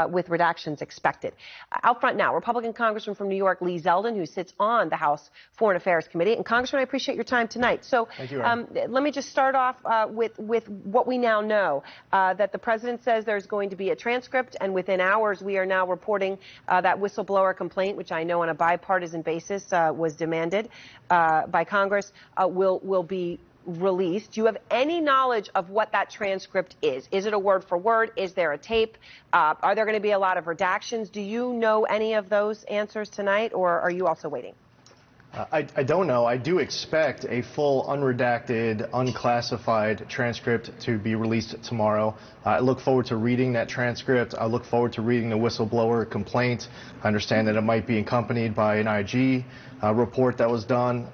with redactions expected. Out front now, Republican Congressman from New York, Lee Zeldin, who sits on the House Foreign Affairs Committee. And Congressman, I appreciate your time tonight. So thank you, let me just start off with what we now know, that the president says there's going to be a transcript, and within hours we are now reporting that whistleblower complaint, which I know on a bipartisan basis was demanded by Congress, will be released. Do you have any knowledge of what that transcript is? Is it a word for word? Is there a tape? Are there going to be a lot of redactions? Do you know any of those answers tonight, or are you also waiting? I don't know. I do expect a full, unredacted, unclassified transcript to be released tomorrow. I look forward to reading that transcript. I look forward to reading the whistleblower complaint. I understand that it might be accompanied by an IG report that was done.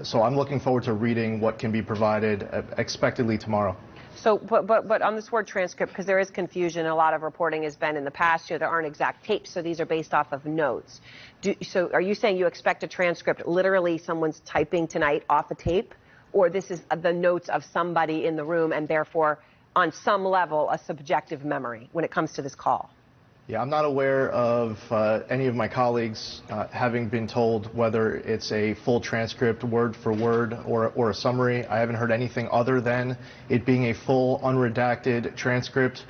So I'm looking forward to reading what can be provided expectedly tomorrow. So, but on this word transcript, because there is confusion, a lot of reporting has been in the past year, there aren't exact tapes, so these are based off of notes. So are you saying you expect a transcript, literally someone's typing tonight off a tape, or this is the notes of somebody in the room and therefore on some level a subjective memory when it comes to this call? Yeah, I'm not aware of any of my colleagues having been told whether it's a full transcript word for word or a summary. I haven't heard anything other than it being a full unredacted transcript,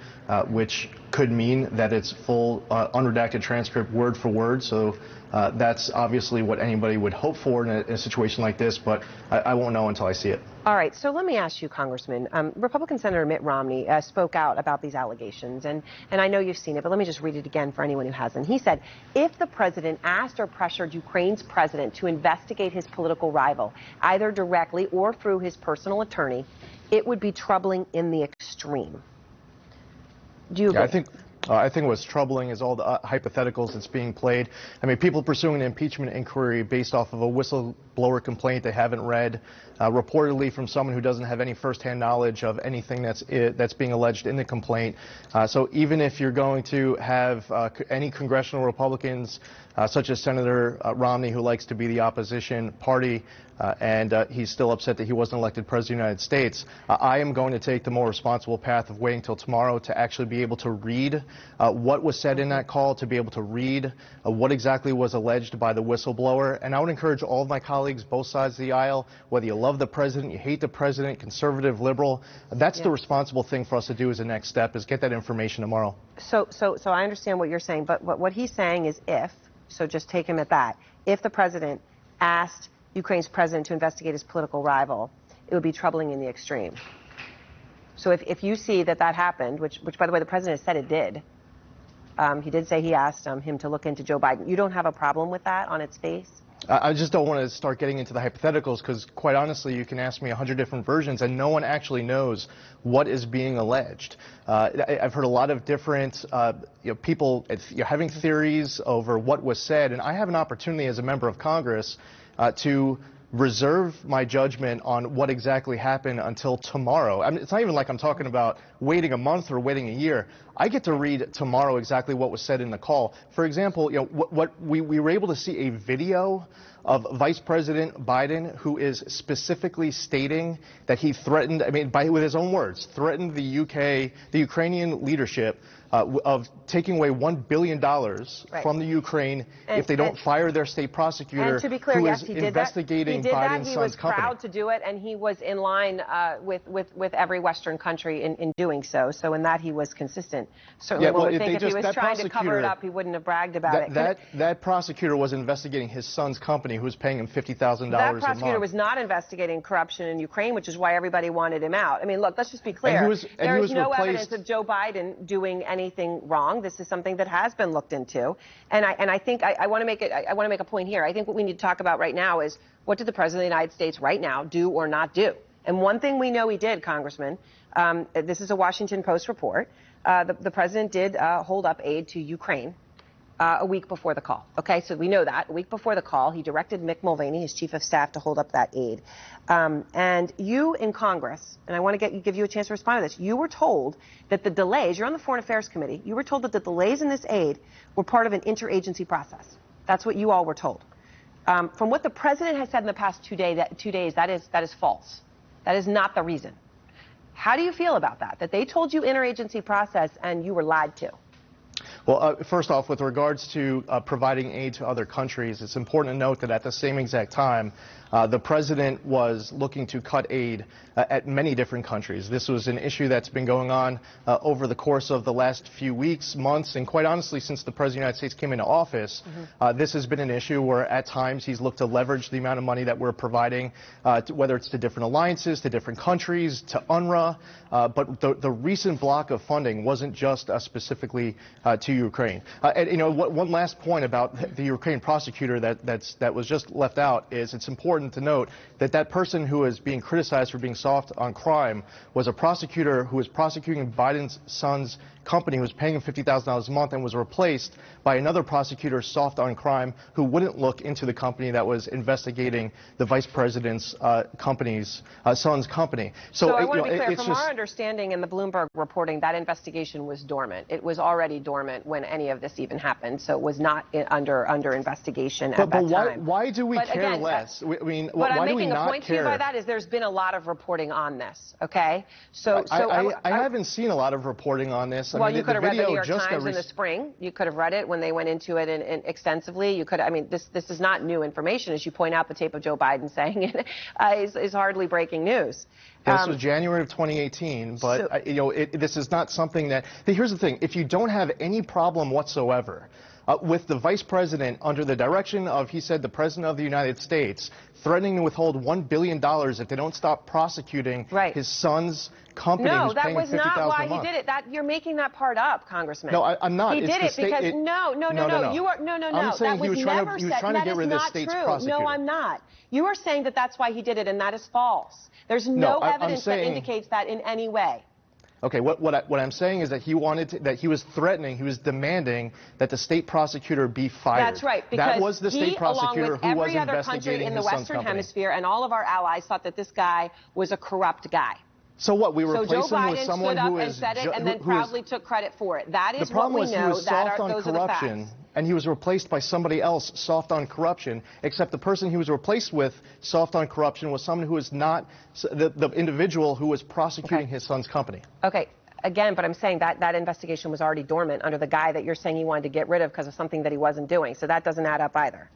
which could mean that it's full unredacted transcript word for word. So that's obviously what anybody would hope for in a situation like this, but I won't know until I see it. All right, so let me ask you, Congressman. Republican Senator Mitt Romney spoke out about these allegations, and I know you've seen it, but let me just read it again for anyone who hasn't. He said, if the president asked or pressured Ukraine's president to investigate his political rival, either directly or through his personal attorney, it would be troubling in the extreme. Do you agree? Yeah, I think what's troubling is all the hypotheticals that's being played. I mean, people pursuing an impeachment inquiry based off of a whistleblower complaint they haven't read, reportedly from someone who doesn't have any firsthand knowledge of anything that's being alleged in the complaint. So even if you're going to have any congressional Republicans, such as Senator Romney, who likes to be the opposition party, and he's still upset that he wasn't elected President of the United States, I am going to take the more responsible path of waiting till tomorrow to actually be able to read what was said in that call, to be able to read what exactly was alleged by the whistleblower. And I would encourage all of my colleagues, both sides of the aisle, whether you love the president, you hate the president, conservative, liberal, that's the responsible thing for us to do as a next step, is get that information tomorrow. So I understand what you're saying, but what he's saying is so just take him at that. If the president asked Ukraine's president to investigate his political rival, it would be troubling in the extreme. So if you see that happened, which by the way, the president has said it did, he did say he asked him to look into Joe Biden. You don't have a problem with that on its face? I just don't want to start getting into the hypotheticals, because quite honestly, you can ask me 100 different versions and no one actually knows what is being alleged. I've heard a lot of different people having theories over what was said, and I have an opportunity as a member of Congress to reserve my judgment on what exactly happened until tomorrow. I mean, it's not even like I'm talking about waiting a month or waiting a year. I get to read tomorrow exactly what was said in the call. For example, we were able to see a video of Vice President Biden, who is specifically stating that he threatened, with his own words, threatened the Ukrainian leadership of taking away $1 billion from the Ukraine if they don't fire their state prosecutor, and to be clear, who yes, is he did investigating that. Biden's He son's was company. proud to do it, and he was in line with every Western country in doing so. So in that he was consistent. Certainly, one would think if he was trying to cover it up, he wouldn't have bragged about it. That prosecutor was investigating his son's company, who was paying him $50,000 a month. That prosecutor was not investigating corruption in Ukraine, which is why everybody wanted him out. I mean, look, let's just be clear. There is no evidence of Joe Biden doing anything wrong. This is something that has been looked into, and I think I want to make a point here. I think what we need to talk about right now is, what did the President of the United States right now do or not do? And one thing we know he did, Congressman, this is a Washington Post report, the President did hold up aid to Ukraine a week before the call. Okay, so we know that. A week before the call, he directed Mick Mulvaney, his chief of staff, to hold up that aid. And you in Congress, and I want to give you a chance to respond to this, you were told that the delays, you're on the Foreign Affairs Committee, you were told that the delays in this aid were part of an interagency process. That's what you all were told. From what the President has said in the past 2 days, that is false. That is not the reason. How do you feel about that? That they told you interagency process and you were lied to? Well, first off, with regards to providing aid to other countries, it's important to note that at the same exact time, the president was looking to cut aid at many different countries. This was an issue that's been going on over the course of the last few weeks, months, and quite honestly, since the President of the United States came into office, this has been an issue where at times he's looked to leverage the amount of money that we're providing, whether it's to different alliances, to different countries, to UNRWA. But the recent block of funding wasn't just specifically to Ukraine. And you know, one last point about the Ukraine prosecutor that was just left out is it's important to note that that person who is being criticized for being soft on crime was a prosecutor who was prosecuting Biden's son's company, who was paying him $50,000 a month, and was replaced by another prosecutor soft on crime who wouldn't look into the company that was investigating the vice president's son's company. So I want to be clear, from our understanding in the Bloomberg reporting, that investigation was dormant. It was already dormant when any of this even happened, so it was not under investigation at that time. Why do we care less? I mean, why do we not care? But I'm making a point to you by that is there's been a lot of reporting on this, okay? So I haven't seen a lot of reporting on this. Well, you could have read the New York Times in the spring. You could have read it when they went into it extensively. You could, I mean, this is not new information. As you point out, the tape of Joe Biden saying it is hardly breaking news. This was January of 2018, but you know, this is not something that. Here's the thing: if you don't have any problem whatsoever with the vice president under the direction of, he said, the president of the United States, threatening to withhold $1 billion if they don't stop prosecuting his son's company. No, that was not why he did it. You're making that part up, Congressman. No, I'm not. He did it because no. You are no. I'm saying that was never said. That is not true. No, I'm not. You are saying that that's why he did it, and that is false. There's no evidence that indicates that in any way. Okay, what I'm saying is that he was threatening, he was demanding that the state prosecutor be fired. That's right, because that was the state prosecutor who was investigating his son's company. Every other country in the Western Hemisphere and all of our allies thought that this guy was a corrupt guy. So what? We replace him with someone who is Joe Biden stood up and said it, and then proudly took credit for it. That is what we know. The problem was he was soft on corruption, and he was replaced by somebody else soft on corruption. Except the person he was replaced with soft on corruption was someone who was not the individual who was prosecuting his son's company. Okay. Again, but I'm saying that investigation was already dormant under the guy that you're saying he wanted to get rid of because of something that he wasn't doing. So that doesn't add up either.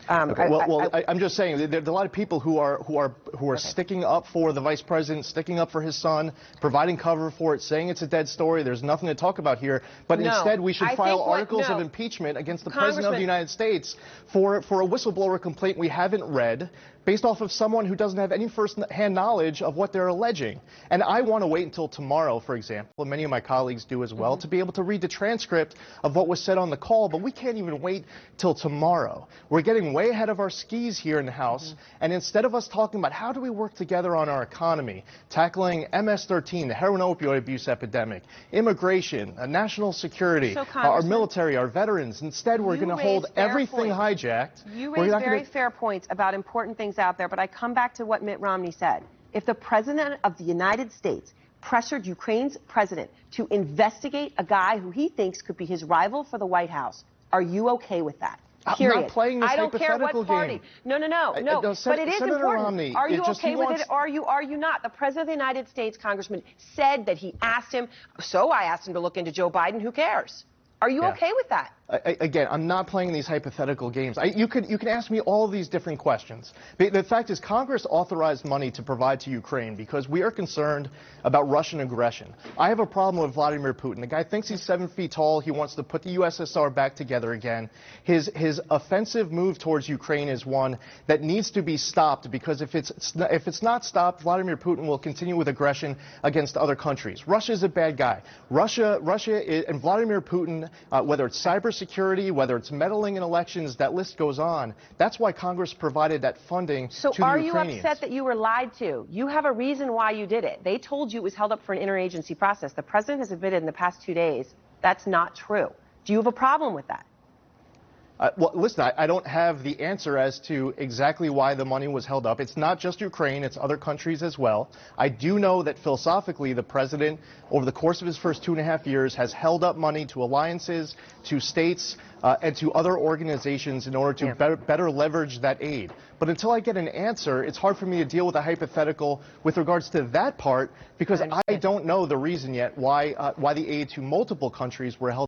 I'm just saying there are a lot of people who are sticking up for the vice president, sticking up for his son, providing cover for it, saying it's a dead story. There's nothing to talk about here. But instead, we should file articles of impeachment against the president of the United States for a whistleblower complaint we haven't read, based off of someone who doesn't have any first-hand knowledge of what they're alleging. And I want to wait until tomorrow, for example, and many of my colleagues do as well, to be able to read the transcript of what was said on the call, but we can't even wait till tomorrow. We're getting way ahead of our skis here in the House, and instead of us talking about how do we work together on our economy, tackling MS-13, the heroin opioid abuse epidemic, immigration, national security, our military, our veterans, instead we're going to hold everything hijacked. You raise very fair points about important things out there, but I come back to what Mitt Romney said. If the President of the United States pressured Ukraine's president to investigate a guy who he thinks could be his rival for the White House, are you okay with that? Period. I'm not playing this hypothetical I don't care what party. Game. No. But it is Senator important. Romney, are you okay with it? Or are you not? The President of the United States, Congressman, said that he asked him. So I asked him to look into Joe Biden. Who cares? Are you okay with that? Again, I'm not playing these hypothetical games. You can ask me all these different questions. The fact is, Congress authorized money to provide to Ukraine because we are concerned about Russian aggression. I have a problem with Vladimir Putin. The guy thinks he's 7 feet tall. He wants to put the USSR back together again. His offensive move towards Ukraine is one that needs to be stopped because if it's not stopped, Vladimir Putin will continue with aggression against other countries. Russia is a bad guy. Russia and Vladimir Putin, whether it's cybersecurity, whether it's meddling in elections, that list goes on. That's why Congress provided that funding to the Ukrainians. So are you upset that you were lied to? You have a reason why you did it. They told you it was held up for an interagency process. The president has admitted in the past 2 days that's not true. Do you have a problem with that? Well, listen, I don't have the answer as to exactly why the money was held up. It's not just Ukraine, it's other countries as well. I do know that philosophically the president, over the course of his first 2.5 years, has held up money to alliances, to states, and to other organizations in order to better leverage that aid. But until I get an answer, it's hard for me to deal with a hypothetical with regards to that part because I don't know the reason yet why the aid to multiple countries were held